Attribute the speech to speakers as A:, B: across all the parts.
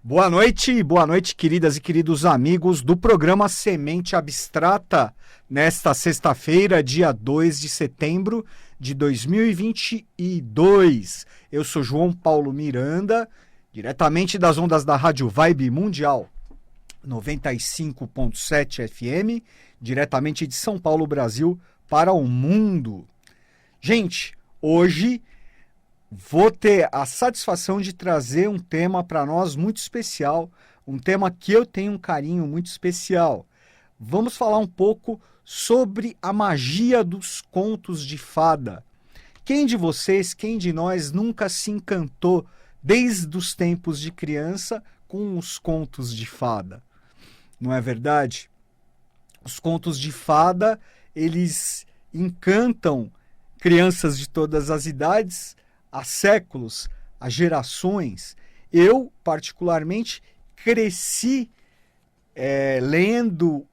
A: Boa noite, queridas e queridos amigos do programa Semente Abstrata, nesta sexta-feira, dia 2 de setembro de 2022. Eu sou João Paulo Miranda, diretamente das ondas da Rádio Vibe Mundial 95.7 FM, diretamente de São Paulo, Brasil, para o mundo. Gente, hoje vou ter a satisfação de trazer um tema para nós muito especial, um tema que eu tenho um carinho muito especial. Vamos falar um pouco sobre a magia dos contos de fada. Quem de vocês, quem de nós nunca se encantou desde os tempos de criança com os contos de fada? Não é verdade? Os contos de fada, eles encantam crianças de todas as idades, há séculos, há gerações. Eu, particularmente, cresci lendo,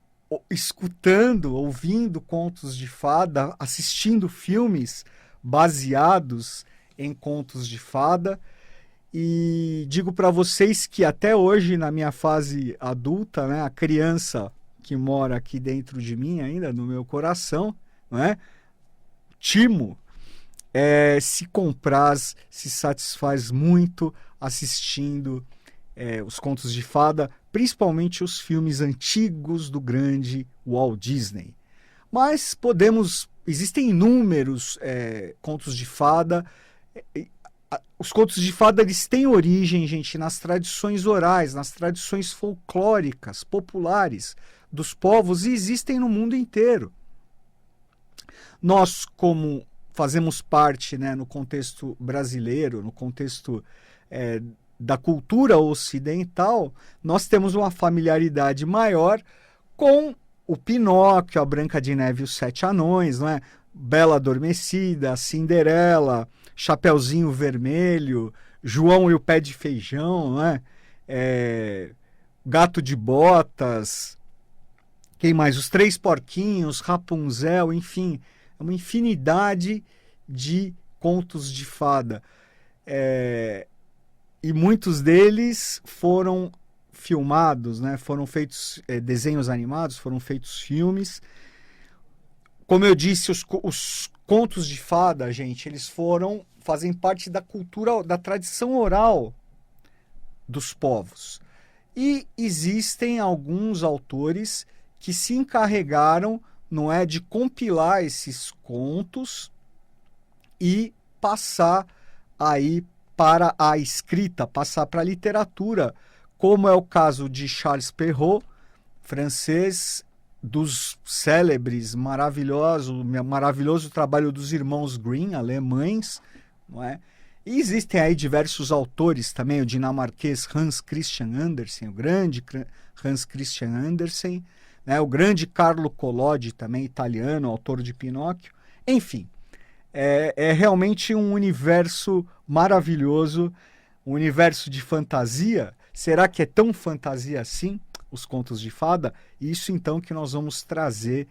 A: escutando, ouvindo contos de fada, assistindo filmes baseados em contos de fada. E digo para vocês que até hoje, na minha fase adulta, né, a criança que mora aqui dentro de mim ainda, no meu coração, né, Timo, se compraz, se satisfaz muito assistindo os contos de fada, principalmente os filmes antigos do grande Walt Disney. Mas existem inúmeros contos de fada. Os contos de fada, eles têm origem, gente, nas tradições orais, nas tradições folclóricas, populares dos povos, e existem no mundo inteiro. Nós, como fazemos parte, né, no contexto brasileiro, no contexto da cultura ocidental, nós temos uma familiaridade maior com o Pinóquio, a Branca de Neve e os Sete Anões, não é? Bela Adormecida, Cinderela, Chapeuzinho Vermelho, João e o Pé de Feijão, não é? Gato de Botas, quem mais? Os Três Porquinhos, Rapunzel, enfim, uma infinidade de contos de fada. E muitos deles foram filmados, né? Foram feitos desenhos animados, foram feitos filmes. Como eu disse, os contos de fada, gente, eles fazem parte da cultura, da tradição oral dos povos. E existem alguns autores que se encarregaram, não é, de compilar esses contos e passar aí para a escrita, passar para a literatura, como é o caso de Charles Perrault, francês, dos célebres, maravilhoso trabalho dos irmãos Grimm, alemães, não é? E existem aí diversos autores também, o dinamarquês Hans Christian Andersen, o grande Hans Christian Andersen, né? O grande Carlo Collodi, também italiano, autor de Pinóquio. Enfim, é realmente um universo maravilhoso, um universo de fantasia. Será que é tão fantasia assim, os contos de fada? Isso então que nós vamos trazer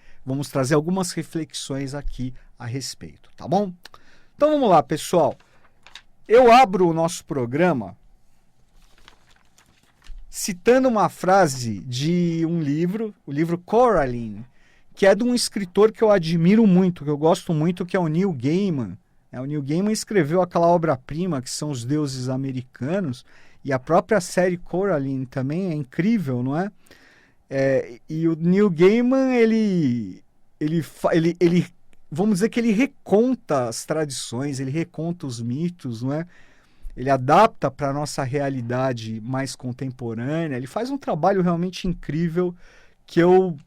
A: algumas reflexões aqui a respeito, tá bom? Então vamos lá, pessoal. Eu abro o nosso programa citando uma frase de um livro, o livro Coraline, que é de um escritor que eu admiro muito, que eu gosto muito, que é o Neil Gaiman. O Neil Gaiman escreveu aquela obra-prima que são Os Deuses Americanos, e a própria série Coraline também é incrível, não é? E o Neil Gaiman, ele vamos dizer que ele reconta as tradições, ele reconta os mitos, não é? Ele adapta para a nossa realidade mais contemporânea, ele faz um trabalho realmente incrível que eu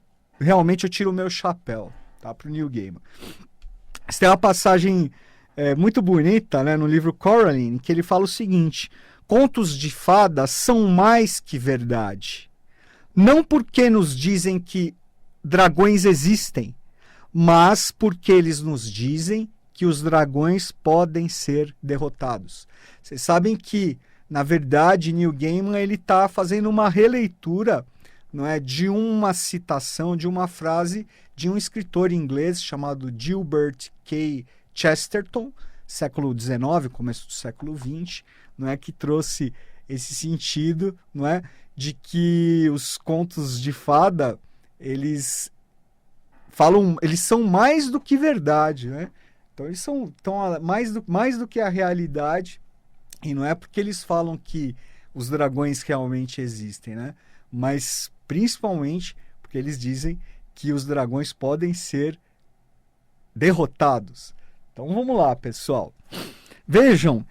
A: tiro o meu chapéu, tá, para o Neil Gaiman. Tem uma passagem muito bonita, né, no livro Coraline, que ele fala o seguinte: contos de fadas são mais que verdade. Não porque nos dizem que dragões existem, mas porque eles nos dizem que os dragões podem ser derrotados. Vocês sabem que, na verdade, Neil Gaiman está fazendo uma releitura, não é, de uma citação, de uma frase de um escritor inglês chamado Gilbert K. Chesterton, século XIX, começo do século XX, não é, que trouxe esse sentido, não é? De que os contos de fada, eles são mais do que verdade, né? Então eles são mais do que a realidade, e não é porque eles falam que os dragões realmente existem, né? Mas principalmente porque eles dizem que os dragões podem ser derrotados. Então vamos lá, pessoal. Vejam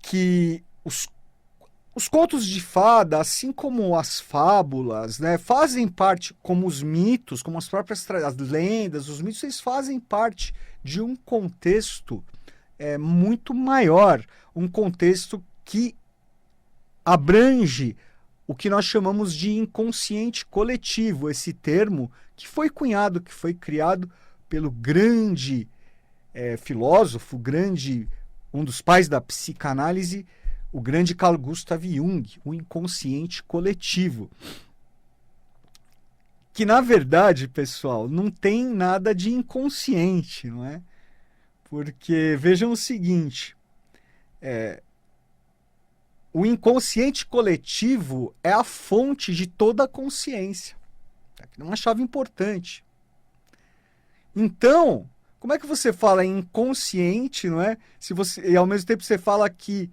A: que os contos de fada, assim como as fábulas, né, fazem parte, como os mitos, como as próprias as lendas, os mitos, eles fazem parte de um contexto muito maior, um contexto que abrange o que nós chamamos de inconsciente coletivo, esse termo que foi cunhado, que foi criado pelo grande filósofo, um dos pais da psicanálise, o grande Carl Gustav Jung, o inconsciente coletivo. Que, na verdade, pessoal, não tem nada de inconsciente, não é? Porque, vejam o seguinte, o inconsciente coletivo é a fonte de toda a consciência. É uma chave importante. Então, como é que você fala em inconsciente, não é? E ao mesmo tempo você fala que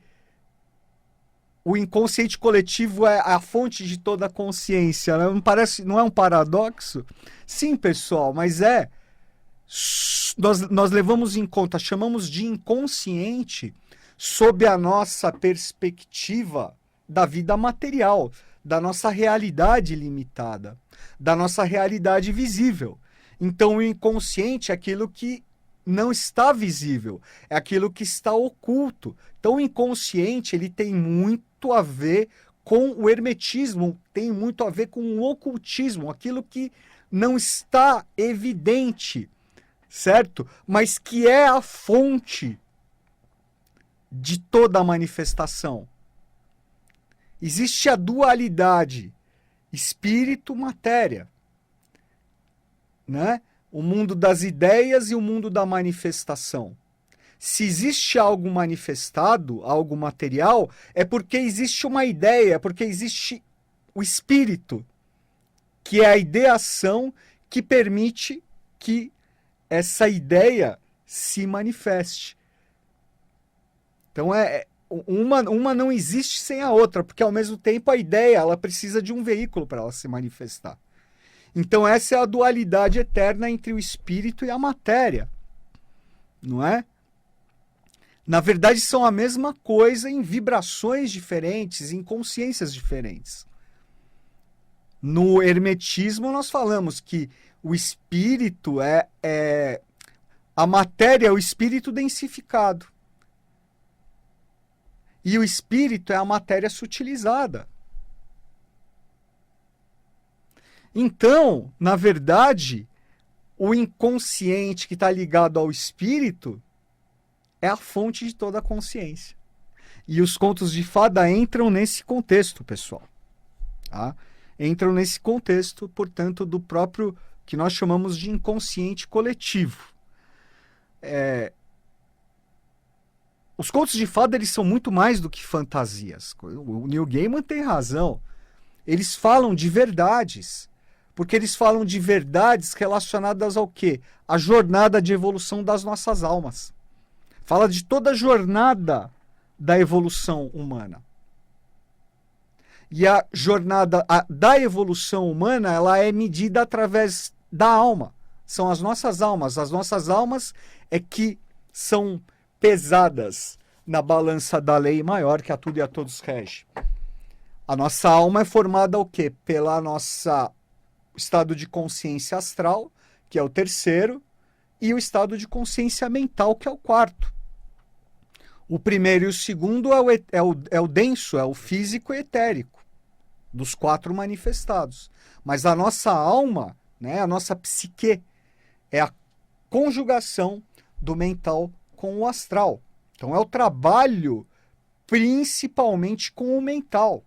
A: o inconsciente coletivo é a fonte de toda a consciência, né? Não é um paradoxo? Sim, pessoal, mas nós levamos em conta, chamamos de inconsciente sob a nossa perspectiva da vida material, da nossa realidade limitada, da nossa realidade visível. Então, o inconsciente é aquilo que não está visível, é aquilo que está oculto. Então, o inconsciente, ele tem muito a ver com o hermetismo, tem muito a ver com o ocultismo, aquilo que não está evidente, certo? Mas que é a fonte de toda a manifestação. Existe a dualidade espírito-matéria, né? O mundo das ideias e o mundo da manifestação. Se existe algo manifestado, algo material, é porque existe uma ideia, é porque existe o espírito, que é a ideação que permite que essa ideia se manifeste. Então, uma não existe sem a outra, porque ao mesmo tempo a ideia ela precisa de um veículo para ela se manifestar. Então, essa é a dualidade eterna entre o espírito e a matéria, não é? Na verdade, são a mesma coisa em vibrações diferentes, em consciências diferentes. No hermetismo, nós falamos que o espírito a matéria é o espírito densificado. E o espírito é a matéria sutilizada. Então, na verdade, o inconsciente que está ligado ao espírito é a fonte de toda a consciência. E os contos de fada entram nesse contexto, pessoal. Tá? Entram nesse contexto, portanto, do próprio que nós chamamos de inconsciente coletivo. Os contos de fada, eles são muito mais do que fantasias. O Neil Gaiman tem razão. Eles falam de verdades. Porque eles falam de verdades relacionadas ao quê? A jornada de evolução das nossas almas. Fala de toda a jornada da evolução humana. E a jornada da evolução humana, ela é medida através da alma. São as nossas almas. As nossas almas é que são pesadas na balança da lei maior que a tudo e a todos rege. A nossa alma é formada o quê? Pela nossa estado de consciência astral, que é o terceiro, e o estado de consciência mental, que é o quarto. O primeiro e o segundo é o denso, é o físico e etérico, dos quatro manifestados. Mas a nossa alma, né, a nossa psique, é a conjugação do mental com o astral. Então é o trabalho principalmente com o mental.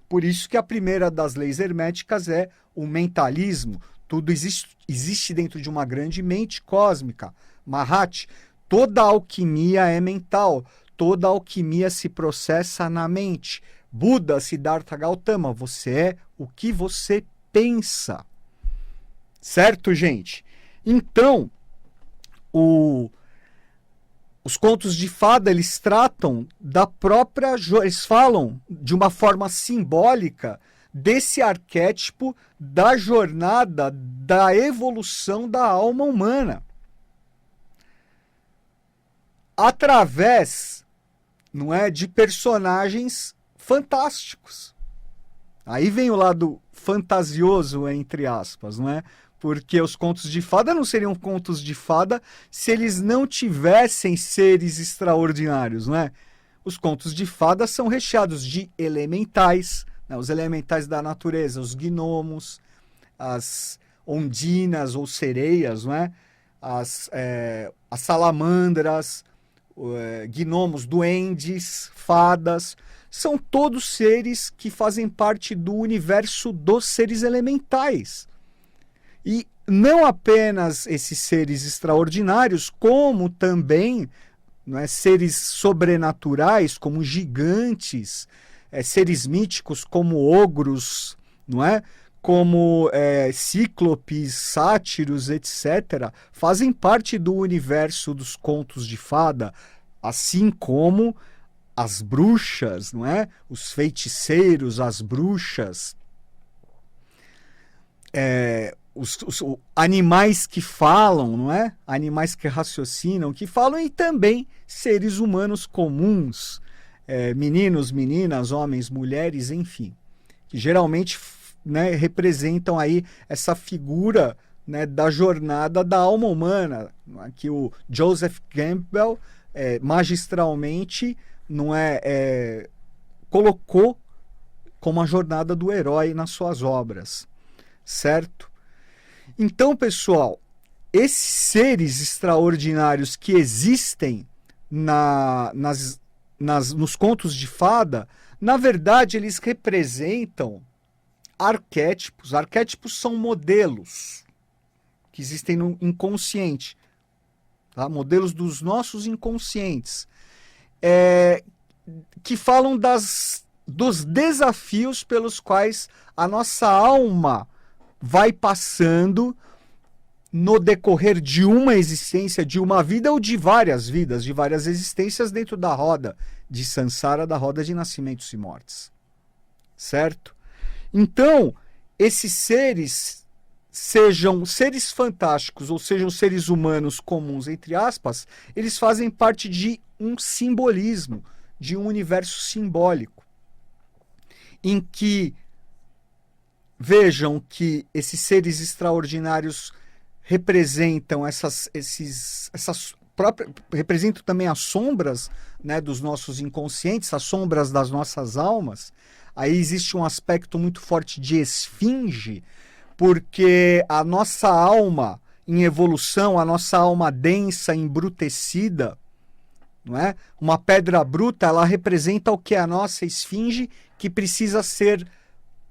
A: Por isso que a primeira das leis herméticas é o mentalismo. Tudo existe dentro de uma grande mente cósmica. Mahat, toda alquimia é mental. Toda alquimia se processa na mente. Buda, Siddhartha Gautama, você é o que você pensa. Certo, gente? Então, os contos de fada, eles tratam da própria... Eles falam de uma forma simbólica desse arquétipo da jornada da evolução da alma humana. Através, não é, de personagens fantásticos. Aí vem o lado fantasioso, entre aspas, não é? Porque os contos de fada não seriam contos de fada se eles não tivessem seres extraordinários, não é? Os contos de fada são recheados de elementais, né? Os elementais da natureza, os gnomos, as ondinas ou sereias, não é? As salamandras, gnomos, duendes, fadas, são todos seres que fazem parte do universo dos seres elementais. E não apenas esses seres extraordinários, como também, não é, seres sobrenaturais, como gigantes, seres míticos como ogros, não é? Como cíclopes, sátiros, etc., fazem parte do universo dos contos de fada, assim como as bruxas, não é? Os feiticeiros, as bruxas, os animais que falam, não é? Animais que raciocinam, que falam, e também seres humanos comuns, meninos, meninas, homens, mulheres, enfim, que geralmente, né, representam aí essa figura, né, da jornada da alma humana, que o Joseph Campbell magistralmente colocou como a jornada do herói nas suas obras, certo? Então, pessoal, esses seres extraordinários que existem nos contos de fada, na verdade, eles representam arquétipos. Arquétipos são modelos que existem no inconsciente, tá? Modelos dos nossos inconscientes, que falam dos desafios pelos quais a nossa alma vai passando no decorrer de uma existência, de uma vida ou de várias vidas, de várias existências dentro da roda de Sansara, da roda de nascimentos e mortes. Certo? Então, esses seres, sejam seres fantásticos ou sejam seres humanos comuns, entre aspas, eles fazem parte de um simbolismo, de um universo simbólico, em que vejam que esses seres extraordinários representam representam também as sombras, né, dos nossos inconscientes, as sombras das nossas almas. Aí existe um aspecto muito forte de esfinge, porque a nossa alma em evolução, a nossa alma densa, embrutecida, não é? Uma pedra bruta, ela representa o que é a nossa esfinge, que precisa ser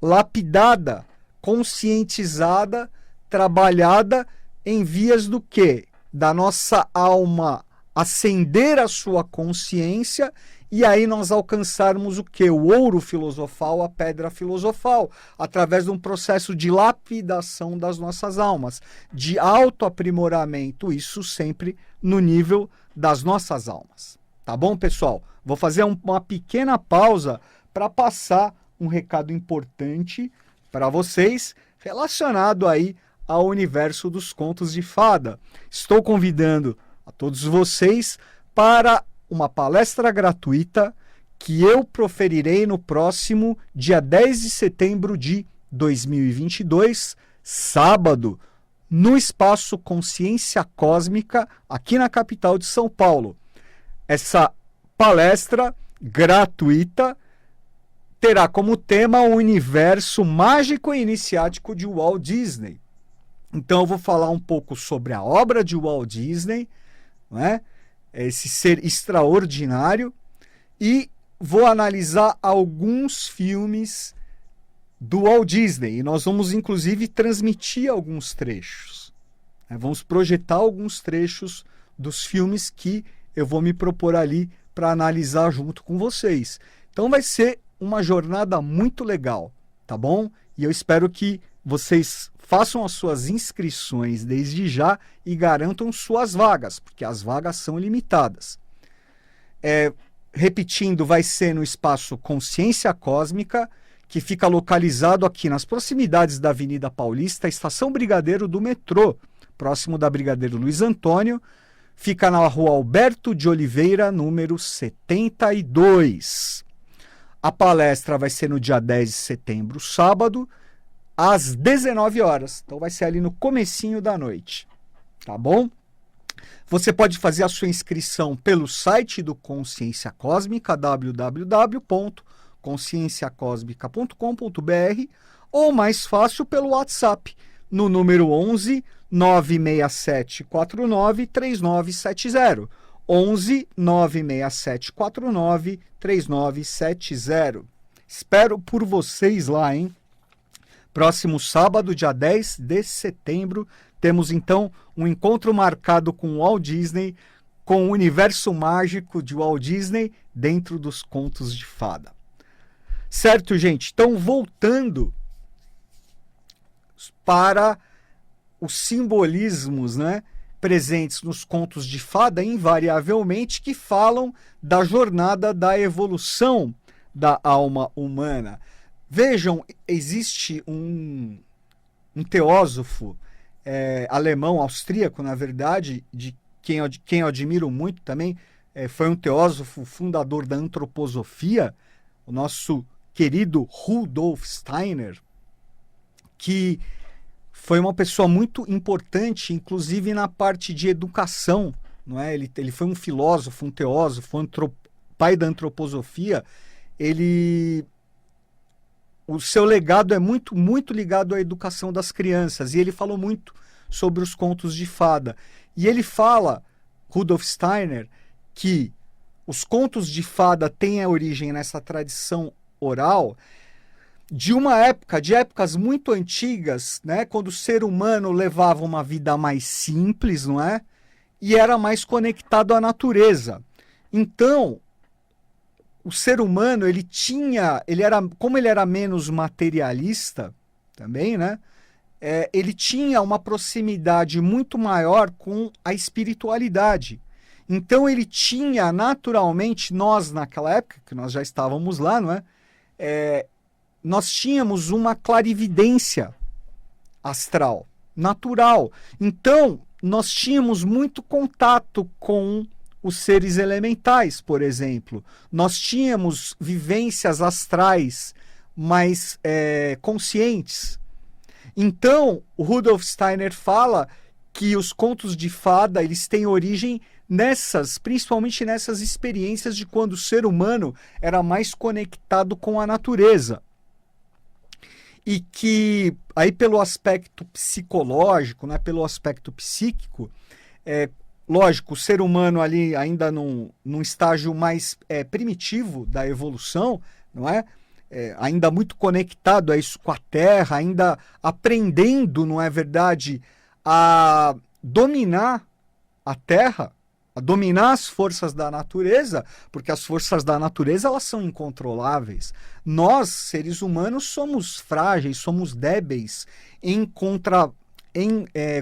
A: lapidada, conscientizada, trabalhada em vias do quê? Da nossa alma acender a sua consciência, e aí nós alcançarmos o quê? O ouro filosofal, a pedra filosofal, através de um processo de lapidação das nossas almas, de autoaprimoramento, isso sempre no nível das nossas almas. Tá bom, pessoal? Vou fazer uma pequena pausa para passar um recado importante para vocês relacionado aí ao universo dos contos de fada. Estou convidando a todos vocês para uma palestra gratuita que eu proferirei no próximo dia 10 de setembro de 2022, sábado, no Espaço Consciência Cósmica, aqui na capital de São Paulo. Essa palestra gratuita terá como tema o universo mágico e iniciático de Walt Disney. Então eu vou falar um pouco sobre a obra de Walt Disney, não é? Esse ser extraordinário, e vou analisar alguns filmes do Walt Disney, e nós vamos inclusive transmitir alguns trechos, né? Vamos projetar alguns trechos dos filmes que eu vou me propor ali para analisar junto com vocês. Então vai ser uma jornada muito legal, tá bom? E eu espero que vocês façam as suas inscrições desde já e garantam suas vagas, porque as vagas são limitadas. Repetindo, vai ser no espaço Consciência Cósmica, que fica localizado aqui nas proximidades da Avenida Paulista, Estação Brigadeiro do metrô, próximo da Brigadeiro Luiz Antônio. Fica na rua Alberto de Oliveira, número 72. A palestra vai ser no dia 10 de setembro, sábado, às 19 horas. Então vai ser ali no comecinho da noite, tá bom? Você pode fazer a sua inscrição pelo site do Consciência Cósmica, www.conscienciacosmica.com.br, ou mais fácil pelo WhatsApp, no número 11 96749 3970. 11 96749 3970. Espero por vocês lá, hein? Próximo sábado, dia 10 de setembro, temos então um encontro marcado com o Walt Disney, com o universo mágico de Walt Disney dentro dos contos de fada. Certo, gente? Então, voltando para os simbolismos, né, presentes nos contos de fada, invariavelmente, que falam da jornada da evolução da alma humana. Vejam, existe um teósofo alemão, austríaco, na verdade, de quem eu admiro muito também, foi um teósofo fundador da antroposofia, o nosso querido Rudolf Steiner, que foi uma pessoa muito importante, inclusive na parte de educação, não é? Ele foi um filósofo, um teósofo, pai da antroposofia. O seu legado é muito, muito ligado à educação das crianças, e ele falou muito sobre os contos de fada. E ele fala, Rudolf Steiner, que os contos de fada têm a origem nessa tradição oral de épocas muito antigas, né, quando o ser humano levava uma vida mais simples, não é? E era mais conectado à natureza. Então, o ser humano, como ele era menos materialista também, né? Ele tinha uma proximidade muito maior com a espiritualidade. Então ele tinha naturalmente, nós naquela época, que nós já estávamos lá, não é? Nós tínhamos uma clarividência astral, natural. Então, nós tínhamos muito contato com os seres elementais, por exemplo. Nós tínhamos vivências astrais mais conscientes. Então, o Rudolf Steiner fala que os contos de fada, eles têm origem principalmente nessas experiências de quando o ser humano era mais conectado com a natureza. E que, aí pelo aspecto psicológico, né, pelo aspecto psíquico, lógico, o ser humano ali ainda num estágio mais primitivo da evolução, não é? Ainda muito conectado a isso com a Terra, ainda aprendendo, não é verdade, a dominar a Terra, a dominar as forças da natureza, porque as forças da natureza elas são incontroláveis. Nós, seres humanos, somos frágeis, somos débeis em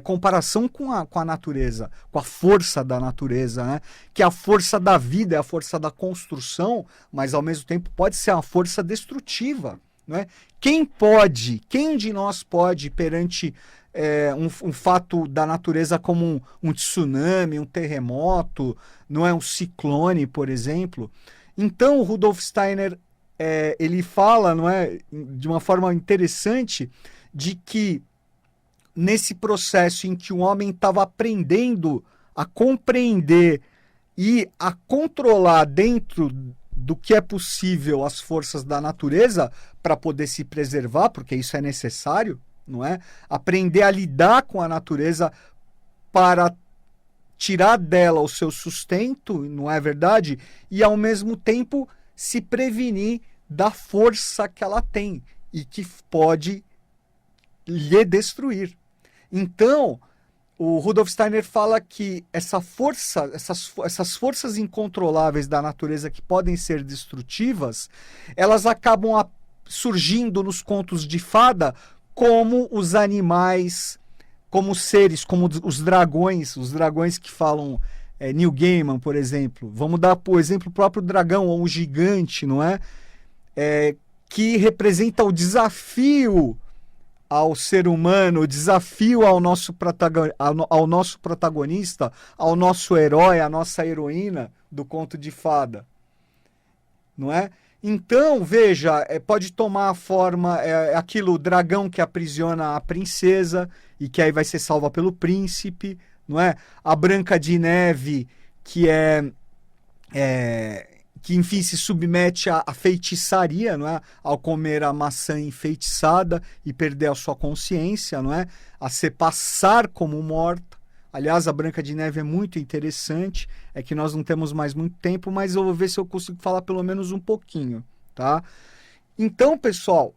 A: comparação com a natureza, com a força da natureza, né? Que a força da vida é a força da construção, mas ao mesmo tempo pode ser uma força destrutiva, né? Quem de nós pode, perante um fato da natureza como um tsunami, um terremoto, não é, um ciclone, por exemplo? Então, o Rudolf Steiner ele fala, não é, de uma forma interessante, de que nesse processo em que o homem estava aprendendo a compreender e a controlar dentro do que é possível as forças da natureza para poder se preservar, porque isso é necessário, não é? Aprender a lidar com a natureza para tirar dela o seu sustento, não é verdade? E ao mesmo tempo se prevenir da força que ela tem e que pode lhe destruir. Então, O Rudolf Steiner fala que essa força, essas forças incontroláveis da natureza que podem ser destrutivas, elas acabam surgindo nos contos de fada como os animais, como os seres, como os dragões que falam Neil Gaiman, por exemplo. Vamos dar, por exemplo, o próprio dragão, ou um gigante, não é? Que representa o desafio ao ser humano, o desafio ao nosso protagonista, ao nosso herói, à nossa heroína do conto de fada. Não é? Então, veja, pode tomar a forma, aquilo, o dragão que aprisiona a princesa e que aí vai ser salva pelo príncipe, não é? A Branca de Neve, que que enfim se submete à feitiçaria, não é? Ao comer a maçã enfeitiçada e perder a sua consciência, não é? A se passar como morta. Aliás, a Branca de Neve é muito interessante, é que nós não temos mais muito tempo, mas eu vou ver se eu consigo falar pelo menos um pouquinho, tá? Então, pessoal,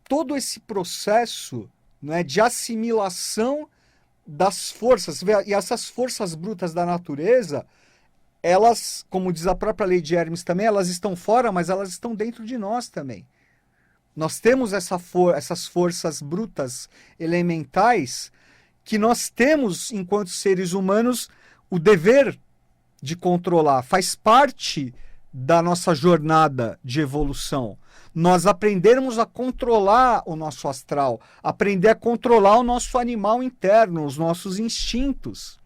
A: todo esse processo, não é, de assimilação das forças, e essas forças brutas da natureza, elas, como diz a própria lei de Hermes também, elas estão fora, mas elas estão dentro de nós também. Nós temos essas forças brutas elementais que nós temos, enquanto seres humanos, o dever de controlar. Faz parte da nossa jornada de evolução. Nós aprendermos a controlar o nosso astral, aprender a controlar o nosso animal interno, os nossos instintos.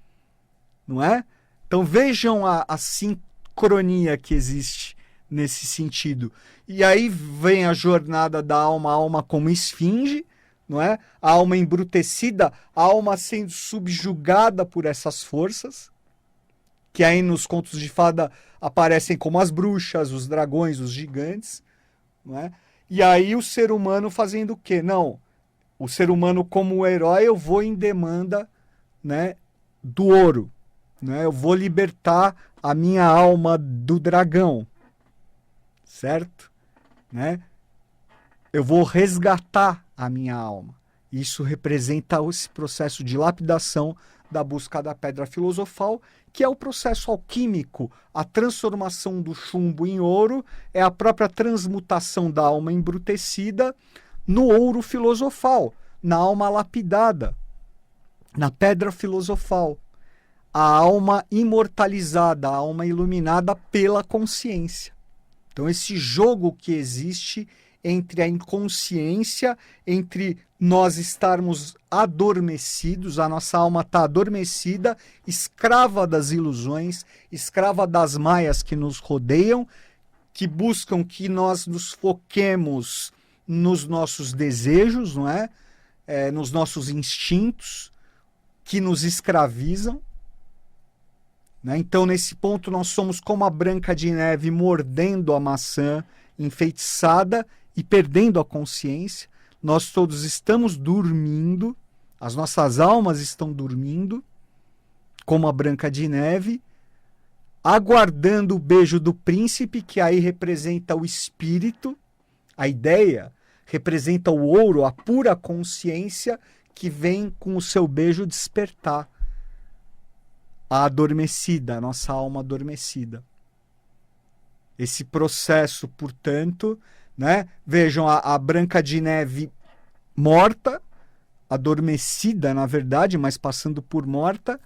A: Não é? Então vejam a sincronia que existe nesse sentido. E aí vem a jornada da alma, a alma como esfinge, não é? A alma embrutecida, a alma sendo subjugada por essas forças, que aí nos contos de fada aparecem como as bruxas, os dragões, os gigantes, não é? E aí o ser humano fazendo o quê? Não, o ser humano como herói, eu vou em demanda, né, do ouro. Eu vou libertar a minha alma do dragão, certo? Né? Eu vou resgatar a minha alma. Isso representa esse processo de lapidação da busca da pedra filosofal, que é o processo alquímico. A transformação do chumbo em ouro é a própria transmutação da alma embrutecida no ouro filosofal, na alma lapidada, na pedra filosofal. A alma imortalizada, a alma iluminada pela consciência. Então, esse jogo que existe entre a inconsciência, entre nós estarmos adormecidos, a nossa alma está adormecida, escrava das ilusões, escrava das maias que nos rodeiam, que buscam que nós nos foquemos nos nossos desejos, não é? Nos nossos instintos, que nos escravizam. Então, nesse ponto, nós somos como a Branca de Neve mordendo a maçã enfeitiçada e perdendo a consciência. Nós todos estamos dormindo, as nossas almas estão dormindo, como a Branca de Neve, aguardando o beijo do príncipe, que aí representa o espírito, a ideia representa o ouro, a pura consciência que vem com o seu beijo despertar a adormecida, a nossa alma adormecida. Esse processo, portanto, né? Vejam, a Branca de Neve morta, adormecida, na verdade, mas passando por morta,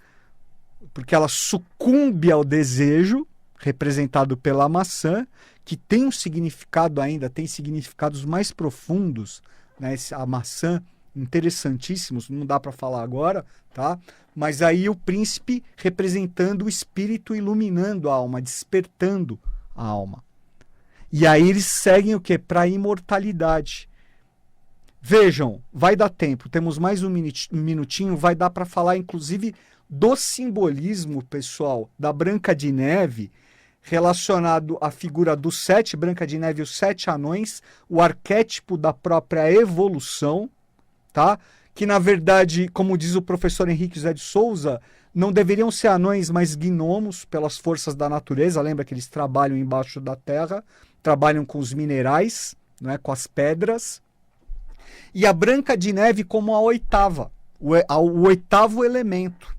A: porque ela sucumbe ao desejo, representado pela maçã, que tem um significado ainda, tem significados mais profundos, né? A maçã, interessantíssimos, não dá para falar agora, tá? Mas aí o príncipe representando o espírito, iluminando a alma, despertando a alma. E aí eles seguem o quê? Para a imortalidade. Vejam, vai dar tempo, temos mais um minutinho, vai dar para falar inclusive do simbolismo, pessoal, da Branca de Neve, relacionado à figura dos 7, Branca de Neve e os 7 anões, o arquétipo da própria evolução, tá? Que na verdade, como diz o professor Henrique José de Souza, não deveriam ser anões, mas gnomos pelas forças da natureza. Lembra que eles trabalham embaixo da terra, trabalham com os minerais, né, com as pedras. E a Branca de Neve como a 8ª, o oitavo elemento.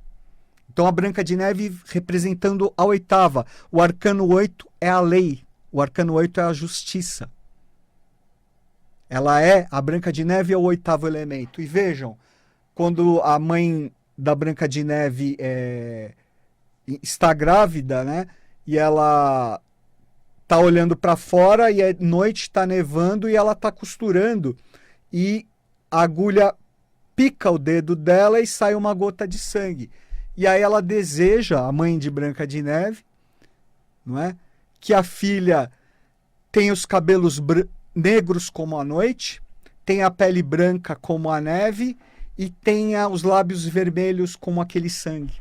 A: Então a Branca de Neve representando a oitava. O arcano 8 é a lei. O arcano 8 é a justiça. A Branca de Neve é o oitavo elemento. E vejam, quando a mãe da Branca de Neve está grávida, né? E ela tá olhando para fora e é noite, está nevando e ela tá costurando. E a agulha pica o dedo dela e sai uma gota de sangue. E aí ela deseja, a mãe de Branca de Neve, não é? Que a filha tenha os cabelos negros como a noite, tenha a pele branca como a neve e tenha os lábios vermelhos como aquele sangue.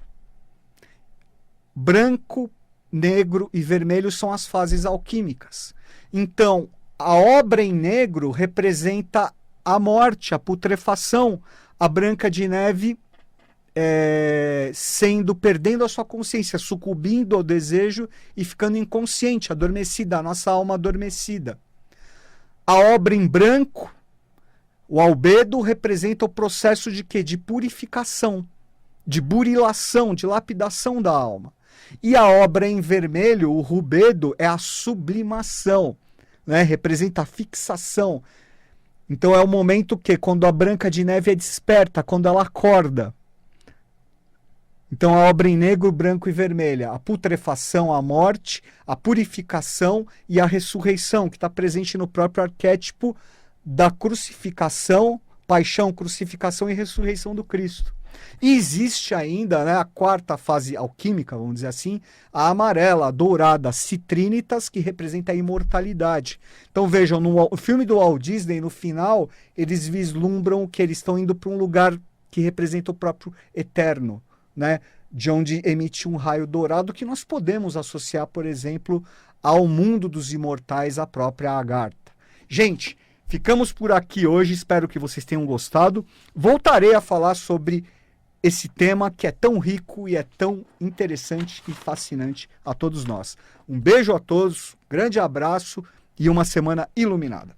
A: Branco, negro e vermelho são as fases alquímicas. Então, a obra em negro representa a morte, a putrefação. A Branca de Neve perdendo a sua consciência, sucumbindo ao desejo e ficando inconsciente, adormecida, a nossa alma adormecida. A obra em branco, o albedo, representa o processo de quê? De purificação, de burilação, de lapidação da alma. E a obra em vermelho, o rubedo, é a sublimação, né? Representa a fixação. Então é o momento que, quando a Branca de Neve é desperta, quando ela acorda. Então a obra em negro, branco e vermelha, a putrefação, a morte, a purificação e a ressurreição, que está presente no próprio arquétipo da crucificação, paixão, crucificação e ressurreição do Cristo. E existe ainda, né, a quarta fase alquímica, vamos dizer assim, a amarela, a dourada, a citrinitas, que representa a imortalidade. Então vejam, no filme do Walt Disney, no final, eles vislumbram que eles estão indo para um lugar que representa o próprio eterno, né, de onde emite um raio dourado que nós podemos associar, por exemplo, ao mundo dos imortais, a própria Agartha. Gente, ficamos por aqui hoje, espero que vocês tenham gostado. Voltarei a falar sobre esse tema que é tão rico e é tão interessante e fascinante a todos nós. Um beijo a todos, grande abraço e uma semana iluminada.